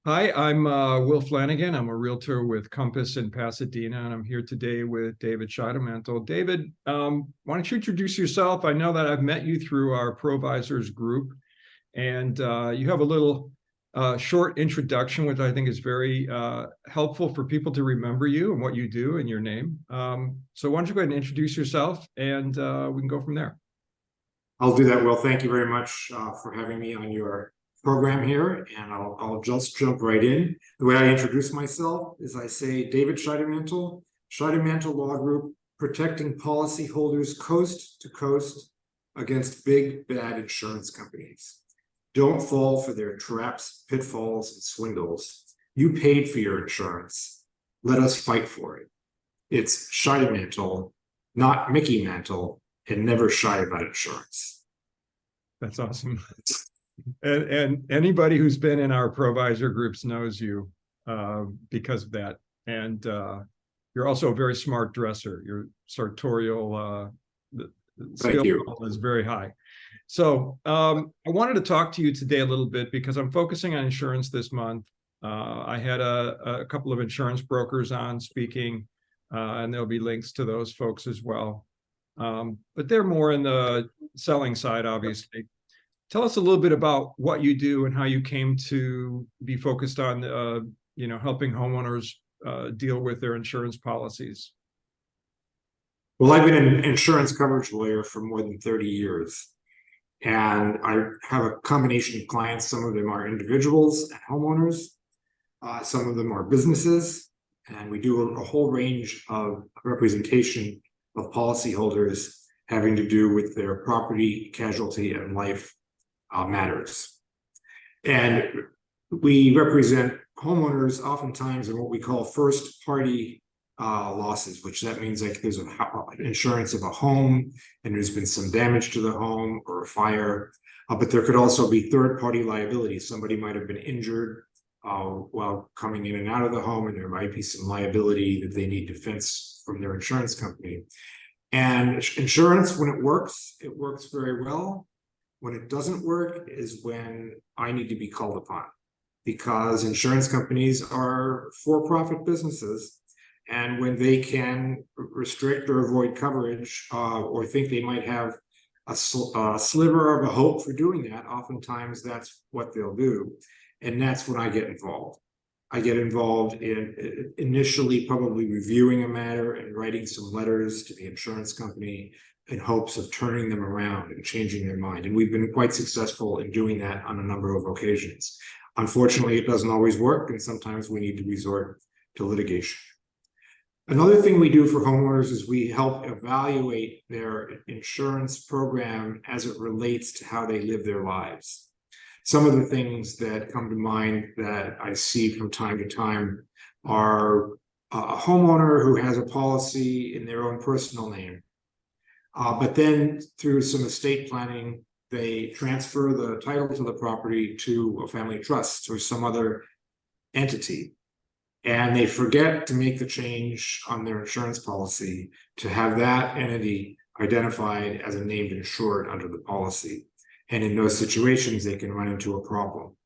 Hi, I'm Will Flanagan. I'm a realtor with Compass in Pasadena, and I'm here today with David Scheidemantel. David, why don't you introduce yourself? I know that I've met you through our Provisors group, and you have a little short introduction, which I think is very helpful for people to remember you and what you do and your name. So why don't you go ahead and introduce yourself, and we can go from there. I'll do that, Will. Thank you very much for having me on your program here, and I'll just jump right in. The way I introduce myself is I say David Scheidemantel, Scheidemantel Law Group, protecting policyholders coast to coast against big bad insurance companies. Don't fall for their traps, pitfalls, and swindles. You paid for your insurance. Let us fight for it. It's Scheidemantel, not Mickey Mantle, and never shy about insurance. That's awesome. And anybody who's been in our provisor groups knows you because of that. And you're also a very smart dresser. Your sartorial skill level is very high. So I wanted to talk to you today a little bit because I'm focusing on insurance this month. I had a couple of insurance brokers on speaking, and there'll be links to those folks as well. But they're more in the selling side, obviously. Tell us a little bit about what you do and how you came to be focused on, helping homeowners deal with their insurance policies. Well, I've been an insurance coverage lawyer for more than 30 years, and I have a combination of clients. Some of them are individuals and homeowners. Some of them are businesses, and we do a whole range of representation of policyholders having to do with their property, casualty, and life matters. And we represent homeowners oftentimes in what we call first party losses, which that means like there's an insurance of a home and there's been some damage to the home or a fire, but there could also be third party liability. Somebody might have been injured while coming in and out of the home, and there might be some liability that they need defense from their insurance company. And insurance, when it works very well. When it doesn't work is when I need to be called upon, because insurance companies are for-profit businesses, and when they can restrict or avoid coverage or think they might have a sliver of a hope for doing that, oftentimes that's what they'll do. And that's when I get involved. I get involved in initially probably reviewing a matter and writing some letters to the insurance company in hopes of turning them around and changing their mind. And we've been quite successful in doing that on a number of occasions. Unfortunately, it doesn't always work, and sometimes we need to resort to litigation. Another thing we do for homeowners is we help evaluate their insurance program as it relates to how they live their lives. Some of the things that come to mind that I see from time to time are a homeowner who has a policy in their own personal name. But then through some estate planning, they transfer the title to the property to a family trust or some other entity. And they forget to make the change on their insurance policy to have that entity identified as a named insured under the policy. And in those situations, they can run into a problem.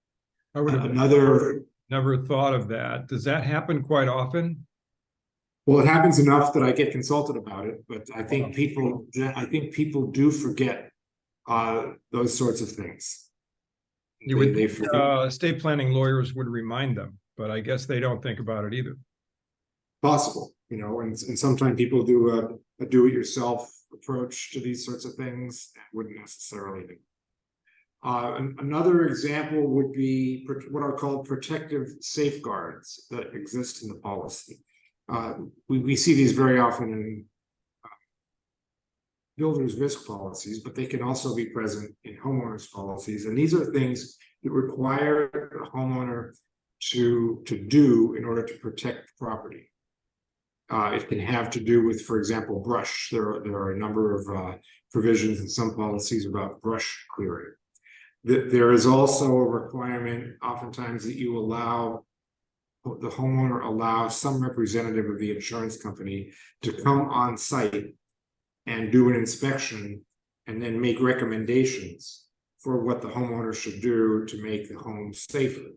I would have never thought of that. Does that happen quite often? Well, it happens enough that I get consulted about it, but I think people do forget those sorts of things. You would think estate planning lawyers would remind them, but I guess they don't think about it either. Possible, and sometimes people do a do-it-yourself approach to these sorts of things. Wouldn't necessarily be. Another example would be what are called protective safeguards that exist in the policy. We see these very often in builders' risk policies, but they can also be present in homeowners' policies. And these are things that require a homeowner to do in order to protect the property. It can have to do with, for example, brush. There are a number of provisions in some policies about brush clearing. There is also a requirement oftentimes that you allow the homeowner some representative of the insurance company to come on site and do an inspection and then make recommendations for what the homeowner should do to make the home safer.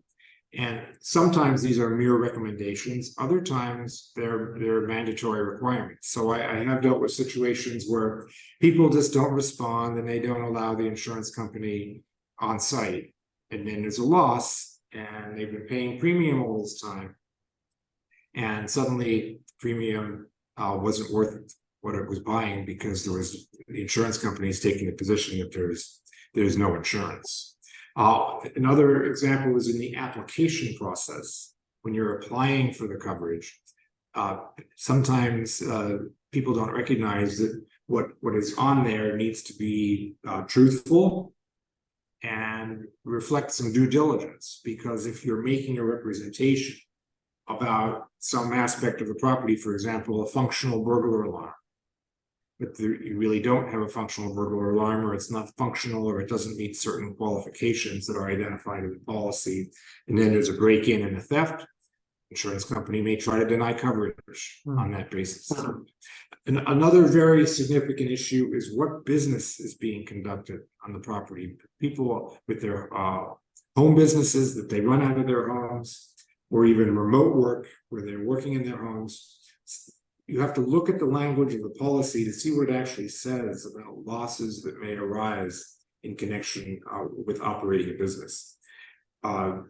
And sometimes these are mere recommendations, other times they're mandatory requirements. So I have dealt with situations where people just don't respond and they don't allow the insurance company on site. And then there's a loss, and they've been paying premium all this time. And suddenly premium wasn't worth what it was buying because the insurance company is taking the position that there's no insurance. Another example is in the application process. When you're applying for the coverage, sometimes people don't recognize that what is on there needs to be truthful and reflect some due diligence, because if you're making a representation about some aspect of the property, for example, a functional burglar alarm, but you really don't have a functional burglar alarm, or it's not functional, or it doesn't meet certain qualifications that are identified in the policy, and then there's a break-in and a theft, insurance company may try to deny coverage on that basis. And another very significant issue is what business is being conducted on the property. People with their home businesses that they run out of their homes, or even remote work where they're working in their homes. You have to look at the language of the policy to see what it actually says about losses that may arise in connection with operating a business.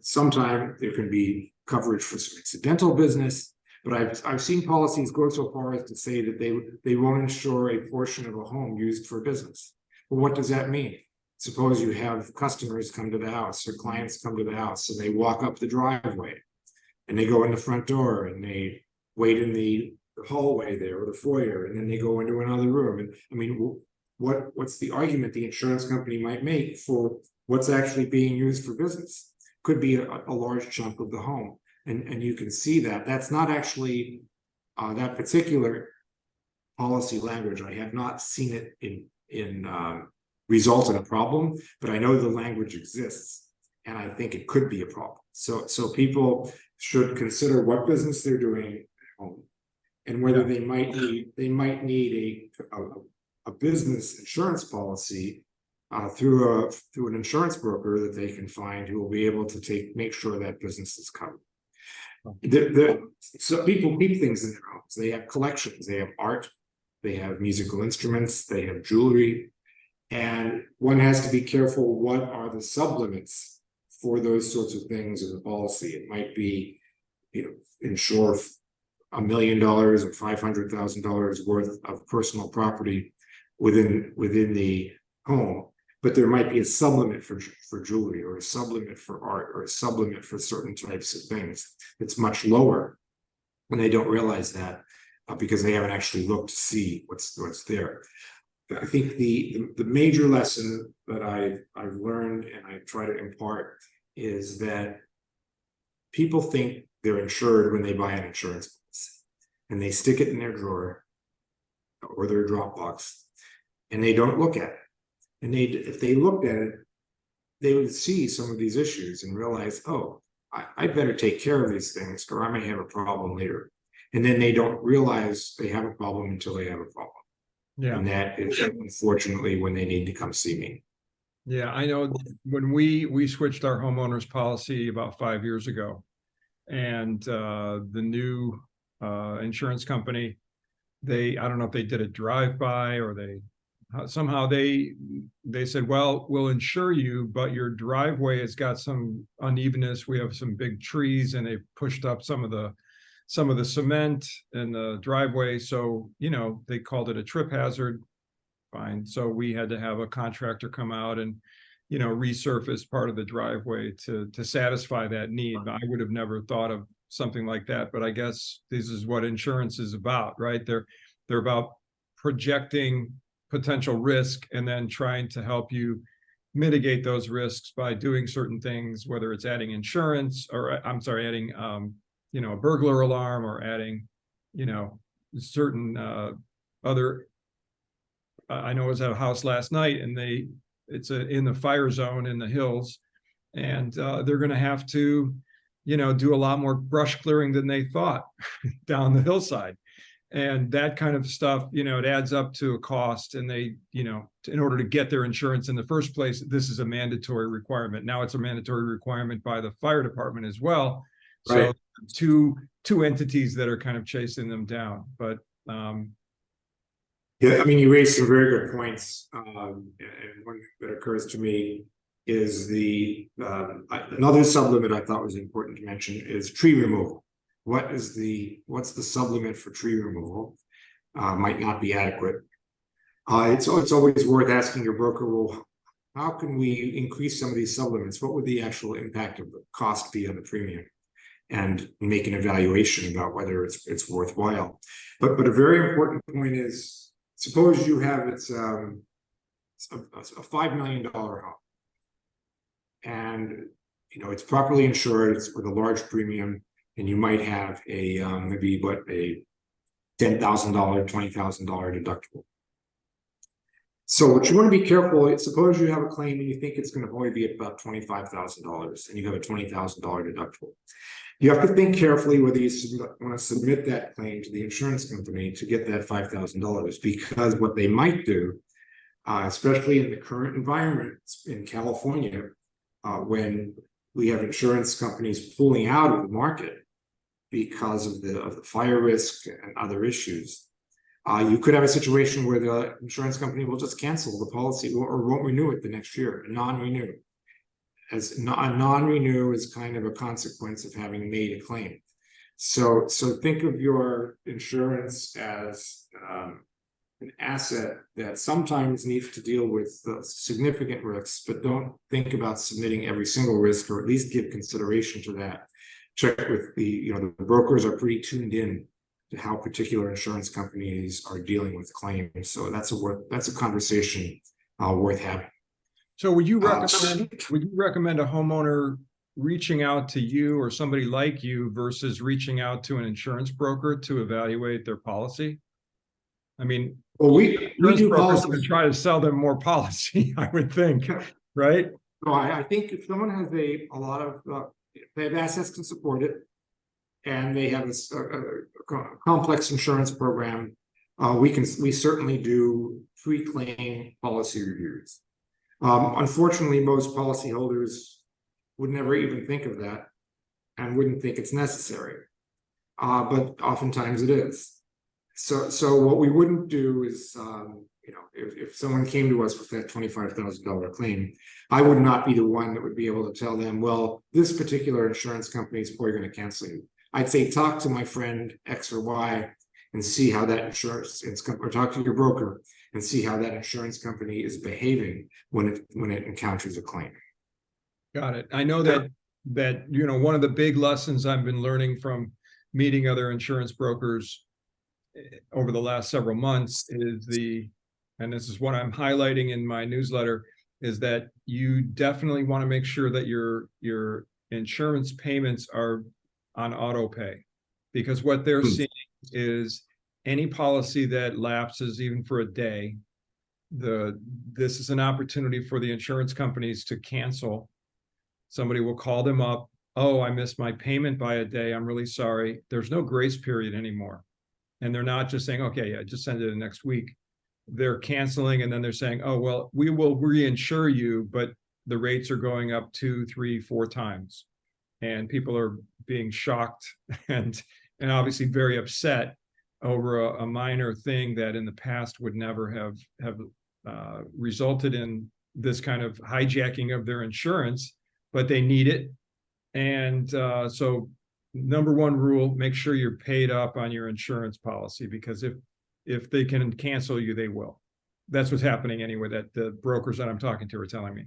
Sometimes there can be coverage for some incidental business, but I've seen policies go so far as to say that they won't insure a portion of a home used for business. Well, what does that mean? Suppose you have customers come to the house, or clients come to the house, and they walk up the driveway, and they go in the front door, and they wait in the hallway there, or the foyer, and then they go into another room. And I mean, what's the argument the insurance company might make for what's actually being used for business? Could be a large chunk of the home, and you can see that that's not actually that particular policy language. I have not seen it in result in a problem, but I know the language exists, and I think it could be a problem. So people should consider what business they're doing at home, and whether they might need a business insurance policy through an insurance broker that they can find, who will be able to make sure that business is covered. So people keep things in their homes. They have collections, they have art, they have musical instruments, they have jewelry, and one has to be careful what are the sublimits for those sorts of things in the policy. It might be, insure $1 million or $500,000 worth of personal property within the home, but there might be a sublimit for jewelry, or a sublimit for art, or a sublimit for certain types of things. It's much lower, and they don't realize that because they haven't actually looked to see what's there. I think the major lesson that I've learned and I try to impart is that people think they're insured when they buy an insurance policy, and they stick it in their drawer or their Dropbox, and they don't look at it. And if they looked at it, they would see some of these issues and realize, oh, I better take care of these things, or I may have a problem later. And then they don't realize they have a problem until they have a problem. Yeah. And that is unfortunately when they need to come see me. Yeah, I know when we switched our homeowners policy about 5 years ago, and the new insurance company, I don't know if they did a drive-by or somehow they said, well, we'll insure you, but your driveway has got some unevenness. We have some big trees, and they pushed up some of the cement in the driveway. So, they called it a trip hazard. Fine. So we had to have a contractor come out and, resurface part of the driveway to satisfy that need. I would have never thought of something like that, but I guess this is what insurance is about, right? They're about projecting potential risk and then trying to help you mitigate those risks by doing certain things, whether it's adding insurance, or adding a burglar alarm, or adding certain other. I know I was at a house last night, and it's in the fire zone in the hills, and they're going to have to do a lot more brush clearing than they thought down the hillside. And that kind of stuff, you know, it adds up to a cost, and they, you know, in order to get their insurance in the first place, this is a mandatory requirement. Now it's a mandatory requirement by the fire department as well. So Right. two entities that are kind of chasing them down. But Yeah, I mean, you raised some very good points. And one that occurs to me is another sublimit I thought was important to mention is tree removal. What's the sublimit for tree removal? Might not be adequate. It's always worth asking your broker, well, how can we increase some of these sublimits? What would the actual impact of the cost be on the premium? And make an evaluation about whether it's worthwhile. But a very important point is, suppose you have a $5 million home, and you know it's properly insured, it's with a large premium, and you might have a maybe a $10,000, $20,000 deductible. So what you want to be careful is, suppose you have a claim and you think it's going to only be about $25,000, and you have a $20,000 deductible. You have to think carefully whether you want to submit that claim to the insurance company to get that $5,000, because what they might do, especially in the current environment in California, when we have insurance companies pulling out of the market because of the fire risk and other issues, you could have a situation where the insurance company will just cancel the policy or won't renew it the next year, non-renew. As a non-renew is kind of a consequence of having made a claim. So think of your insurance as an asset that sometimes needs to deal with significant risks, but don't think about submitting every single risk, or at least give consideration to that. Check with the brokers are pretty tuned in to how particular insurance companies are dealing with claims. So that's a conversation worth having. so would you recommend a homeowner reaching out to you or somebody like you versus reaching out to an insurance broker to evaluate their policy? I mean, well, we do brokers can try to sell them more policy, I would think, right? No, I think if someone has a lot of they have assets to support it, and they have a complex insurance program, we certainly do pre-claim policy reviews. Unfortunately, most policyholders would never even think of that and wouldn't think it's necessary, but oftentimes it is. So what we wouldn't do is, if someone came to us with that $25,000 claim, I would not be the one that would be able to tell them, well, this particular insurance company is probably going to cancel you. I'd say, talk to my friend X or Y and see how that insurance or talk to your broker and see how that insurance company is behaving when it encounters a claim. Got it. I know that one of the big lessons I've been learning from meeting other insurance brokers over the last several months is and this is what I'm highlighting in my newsletter, is that you definitely want to make sure that your insurance payments are on auto pay, because what they're seeing is any policy that lapses even for a day, this is an opportunity for the insurance companies to cancel. Somebody will call them up. Oh, I missed my payment by a day. I'm really sorry. There's no grace period anymore. And they're not just saying, okay, yeah, just send it in next week. They're canceling, and then they're saying, oh, well, we will reinsure you, but the rates are going up 2, 3, 4 times. And people are being shocked and obviously very upset over a minor thing that in the past would never have resulted in this kind of hijacking of their insurance, but they need it. And so number one rule, make sure you're paid up on your insurance policy, because if they can cancel you, they will. That's what's happening anyway, that the brokers that I'm talking to are telling me.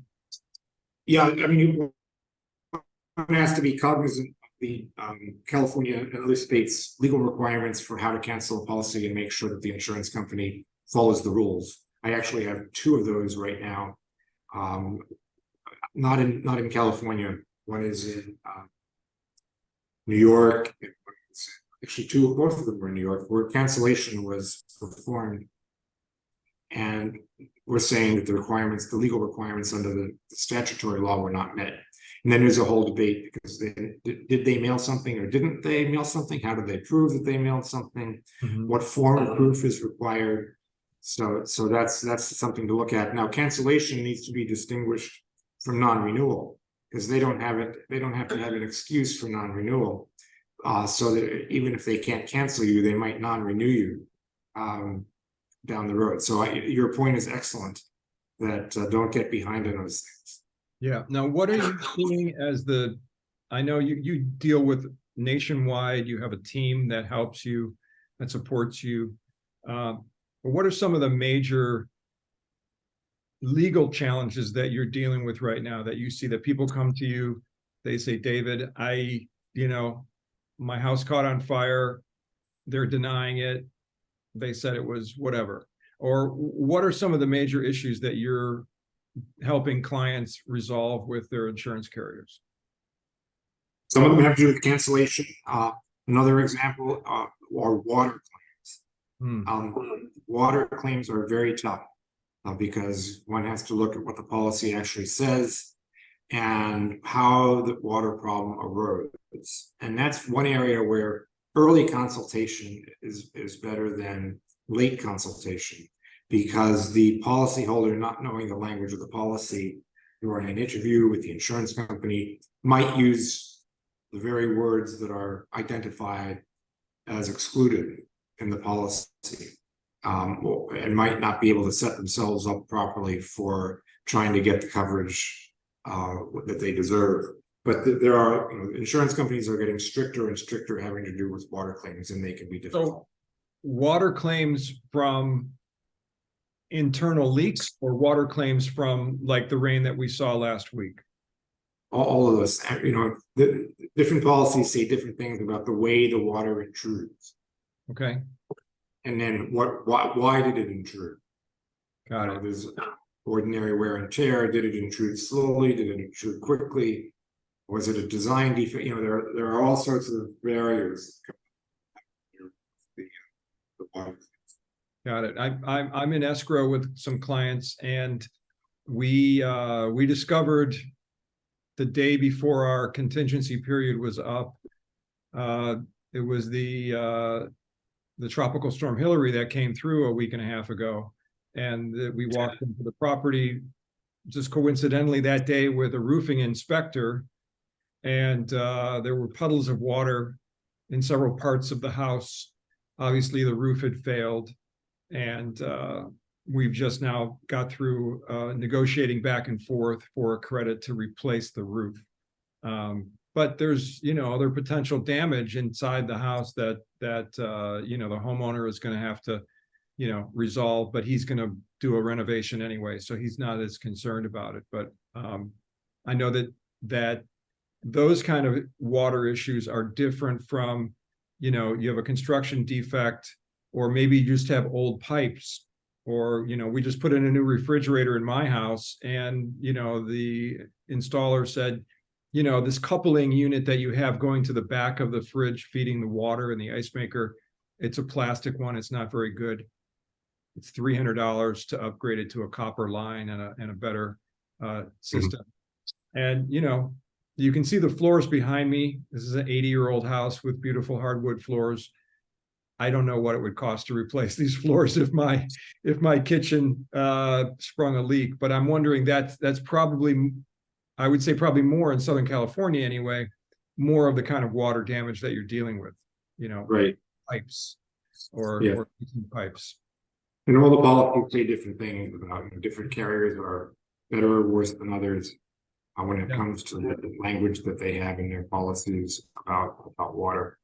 Yeah, I mean, one has to be cognizant of the California and other states' legal requirements for how to cancel a policy and make sure that the insurance company follows the rules. I actually have 2 of those right now. Not in California. One is in New York. Actually, both of them were in New York, where cancellation was performed and we're saying that the legal requirements under the statutory law were not met. And then there's a whole debate because did they mail something or didn't they mail something? How did they prove that they mailed something? Mhm. What form of proof is required? So that's something to look at. Now, cancellation needs to be distinguished from non-renewal because they don't have to have an excuse for non-renewal. So that even if they can't cancel you, they might non-renew you down the road. So your point is excellent that don't get behind on those things. Yeah. Now, what are you seeing as I know you deal with nationwide, you have a team that helps you, that supports you. But what are some of the major legal challenges that you're dealing with right now that you see that people come to you, they say, David, my house caught on fire, they're denying it, they said it was whatever. Or what are some of the major issues that you're helping clients resolve with their insurance carriers? Some of them have to do with cancellation. Another example are water claims. Water claims are very tough because one has to look at what the policy actually says and how the water problem arose. And that's one area where early consultation is better than late consultation, because the policyholder, not knowing the language of the policy during an interview with the insurance company, might use the very words that are identified as excluded in the policy, and might not be able to set themselves up properly for trying to get the coverage that they deserve. But there are, insurance companies are getting stricter and stricter having to do with water claims, and they can be difficult. So, water claims from internal leaks or water claims from like the rain that we saw last week? All of those, the different policies say different things about the way the water intrudes. Okay. And then why did it intrude? Got it. There's ordinary wear and tear. Did it intrude slowly? Did it intrude quickly? Was it a design defect? There are all sorts of barriers. The water. Got it. I'm in escrow with some clients, and we discovered the day before our contingency period was up. It was the tropical storm Hillary that came through a week and a half ago, and we walked into the property just coincidentally that day with a roofing inspector, and there were puddles of water in several parts of the house. Obviously, the roof had failed, and we've just now got through negotiating back and forth for a credit to replace the roof. But there's, other potential damage inside the house that the homeowner is going to have to, resolve, but he's going to do a renovation anyway, so he's not as concerned about it. But I know that those kind of water issues are different from, you have a construction defect, or maybe you just have old pipes, or, we just put in a new refrigerator in my house, and, the installer said, this coupling unit that you have going to the back of the fridge feeding the water and the ice maker, it's a plastic one. It's not very good. It's $300 to upgrade it to a copper line and a better system. And, you can see the floors behind me. This is an 80-year-old house with beautiful hardwood floors. I don't know what it would cost to replace these floors if my kitchen sprung a leak, but I'm wondering that's probably, I would say probably more in Southern California anyway, more of the kind of water damage that you're dealing with, Right. Pipes or heating pipes. And all the policies say different things about different carriers are better or worse than others when it comes to the language that they have in their policies about water.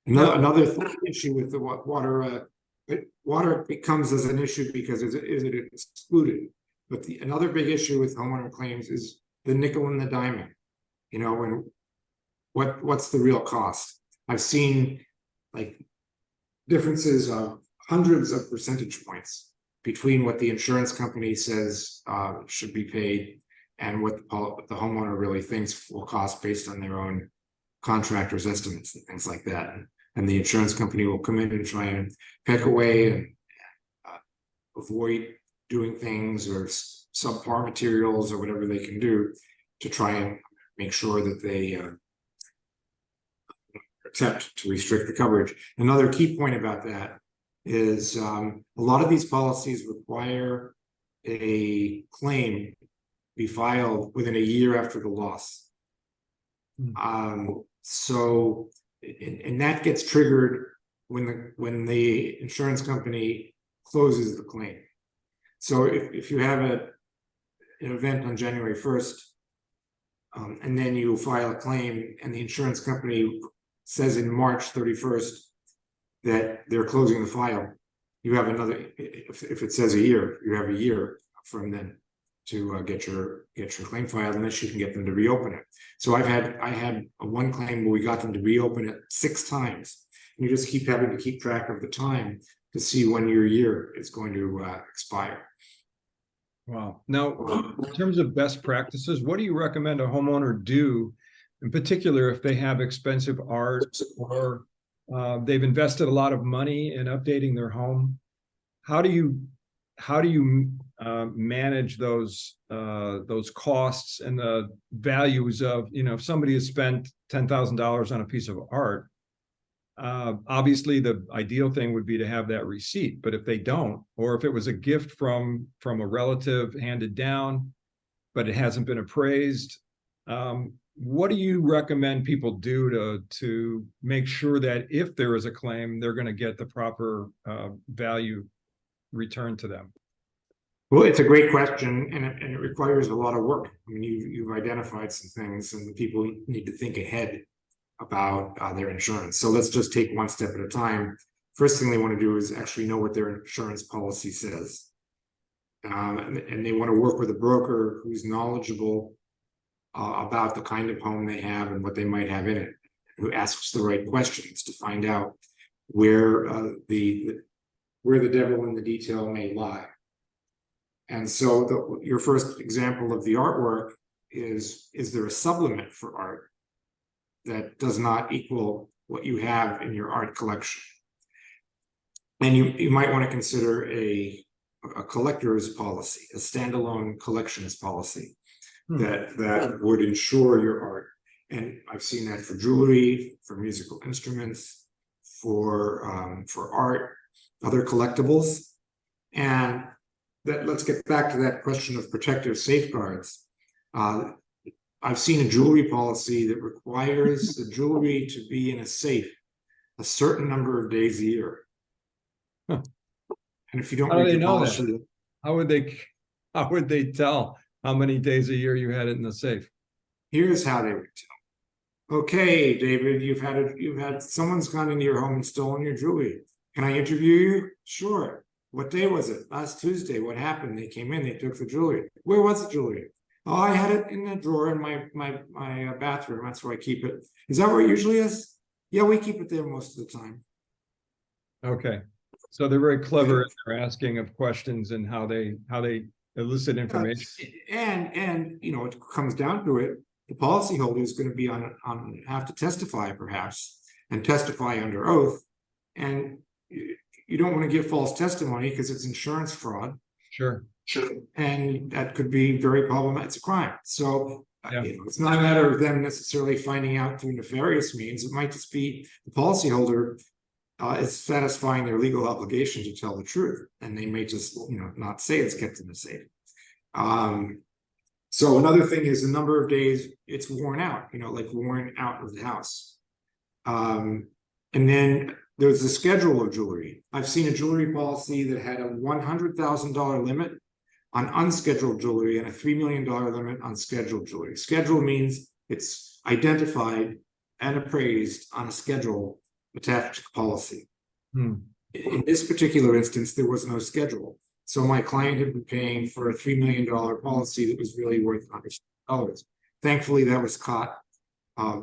Another issue with the water, water becomes as an issue because is it excluded? But another big issue with homeowner claims is the nickel and the diamond. And what's the real cost? I've seen like differences of hundreds of percentage points between what the insurance company says should be paid and what the homeowner really thinks will cost based on their own contractor's estimates and things like that. And the insurance company will come in and try and peck away and avoid doing things or subpar materials or whatever they can do to try and make sure that they attempt to restrict the coverage. Another key point about that is a lot of these policies require a claim be filed within a year after the loss. So, and that gets triggered when the insurance company closes the claim. So if you have an event on January 1st, and then you file a claim and the insurance company says in March 31st that they're closing the file, you have another, if it says a year, you have a year from then to get your claim filed, unless you can get them to reopen it. So I had one claim where we got them to reopen it 6 times. You just keep having to keep track of the time to see when your year is going to expire. Wow. Now, in terms of best practices, what do you recommend a homeowner do, in particular, if they have expensive art or they've invested a lot of money in updating their home? How do you manage those costs and the values of, if somebody has spent $10,000 on a piece of art, obviously the ideal thing would be to have that receipt, but if they don't, or if it was a gift from a relative handed down, but it hasn't been appraised, what do you recommend people do to make sure that if there is a claim, they're going to get the proper value returned to them? Well, it's a great question, and it requires a lot of work. I mean, you've identified some things, and people need to think ahead about their insurance. So let's just take one step at a time. First thing they want to do is actually know what their insurance policy says. And they want to work with a broker who's knowledgeable about the kind of home they have and what they might have in it, who asks the right questions to find out where the devil in the detail may lie. And so your first example of the artwork is there a supplement for art that does not equal what you have in your art collection? And you might want to consider a collector's policy, a standalone collections policy that would insure your art. And I've seen that for jewelry, for musical instruments, for art, other collectibles. And let's get back to that question of protective safeguards. I've seen a jewelry policy that requires the jewelry to be in a safe a certain number of days a year. Huh. And if you don't How do read they the know policy, that? How would they tell how many days a year you had it in the safe? Here's how they would tell. Okay, David, you've had someone's gone into your home and stolen your jewelry. Can I interview you? Sure. What day was it? Last Tuesday. What happened? They came in, they took the jewelry. Where was the jewelry? Oh, I had it in a drawer in my bathroom. That's where I keep it. Is that where it usually is? Yeah, we keep it there most of the time. Okay. So they're very clever in their asking of questions and how they elicit information. And it comes down to it. The policyholder is going to be have to testify perhaps and testify under oath. And you don't want to give false testimony because it's insurance fraud. Sure. And that could be very problematic. It's a crime. So Yeah. It's not a matter of them necessarily finding out through nefarious means. It might just be the policyholder is satisfying their legal obligation to tell the truth, and they may just not say it's kept in the safe. So another thing is the number of days it's worn out. Like worn out of the house. And then there's the schedule of jewelry. I've seen a jewelry policy that had a $100,000 limit on unscheduled jewelry and a $3 million limit on scheduled jewelry. Schedule means it's identified and appraised on a schedule attached to the policy. In this particular instance, there was no schedule. So my client had been paying for a $3 million policy that was really worth $100. Thankfully, that was caught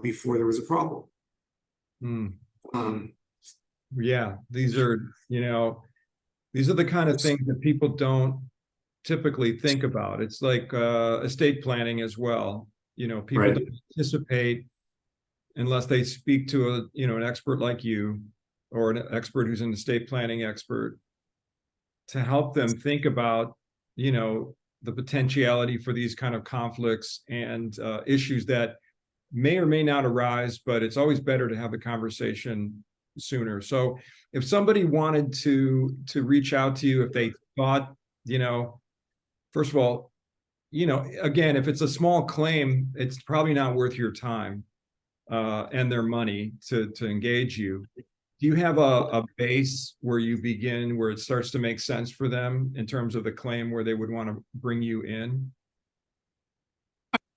before there was a problem. Yeah, these are the kind of things that people don't typically think about. It's like estate planning as well. People Right. don't anticipate unless they speak to an expert like you or an expert who's an estate planning expert. to help them think about, you know, the potentiality for these kind of conflicts and issues that may or may not arise, but it's always better to have the conversation sooner. So if somebody wanted to reach out to you, if they thought, you know, first of all, you know, again, if it's a small claim, it's probably not worth your time and their money to engage you. Do you have a base where you begin, where it starts to make sense for them in terms of the claim where they would want to bring you in?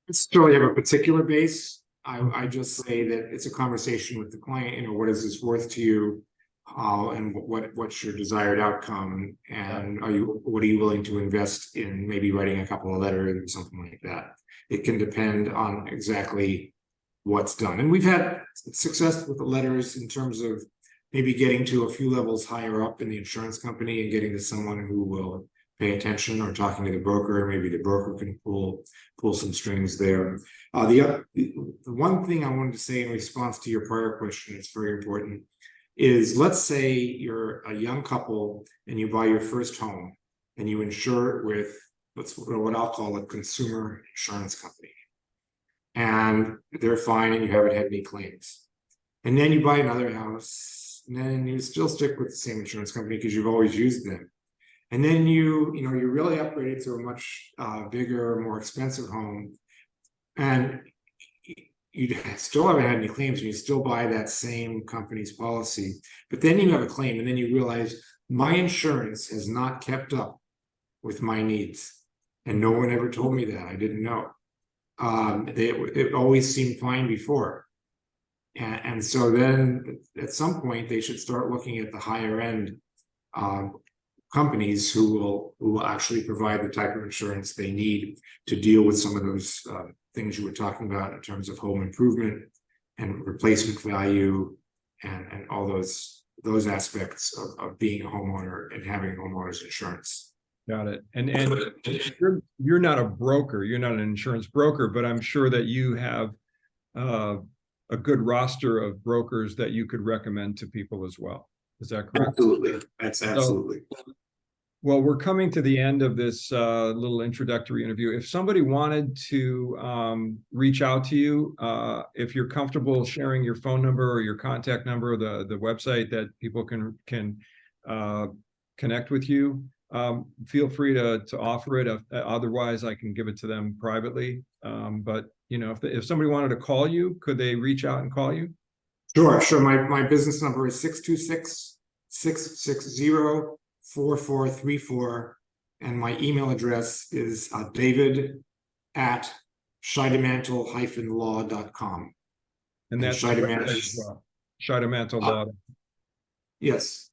Necessarily have a particular base. I just say that it's a conversation with the client. You know, what is this worth to you? And what's your desired outcome? And what are you willing to invest in? Maybe writing a couple of letters or something like that. It can depend on exactly what's done. And we've had success with the letters in terms of maybe getting to a few levels higher up in the insurance company and getting to someone who will pay attention, or talking to the broker. Maybe the broker can pull some strings there. The one thing I wanted to say in response to your prior question, it's very important, is let's say you're a young couple and you buy your first home and you insure it with what I'll call a consumer insurance company. And they're fine and you haven't had any claims. And then you buy another house and then you still stick with the same insurance company because you've always used them. And then you really upgraded to a much bigger, more expensive home, and you still haven't had any claims, and you still buy that same company's policy. But then you have a claim, and then you realize my insurance has not kept up with my needs, and no one ever told me that. I didn't know. It always seemed fine before, and so then at some point they should start looking at the higher end companies who will actually provide the type of insurance they need to deal with some of those things you were talking about in terms of home improvement and replacement value and all those aspects of being a homeowner and having homeowners insurance. Got it. And you're not a broker, you're not an insurance broker, but I'm sure that you have a good roster of brokers that you could recommend to people as well. Is that correct? Absolutely. That's absolutely. So, well, we're coming to the end of this little introductory interview. If somebody wanted to reach out to you, if you're comfortable sharing your phone number or your contact number, the website that people can connect with you, feel free to offer it. Otherwise, I can give it to them privately. But you know, if somebody wanted to call you, could they reach out and call you? Sure. My business number is 626-660-4434, and my email address is david@scheidemantel-law.com. And that's Scheidemantel Law. Yes.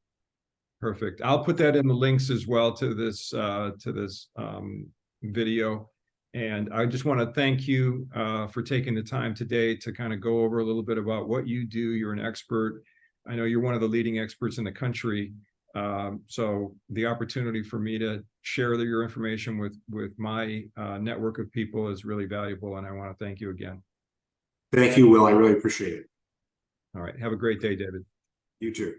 Perfect. I'll put that in the links as well to this video. And I just want to thank you for taking the time today to kind of go over a little bit about what you do. You're an expert. I know you're one of the leading experts in the country. So the opportunity for me to share your information with my network of people is really valuable. And I want to thank you again. Thank you, Will. I really appreciate it. All right. Have a great day, David. You too.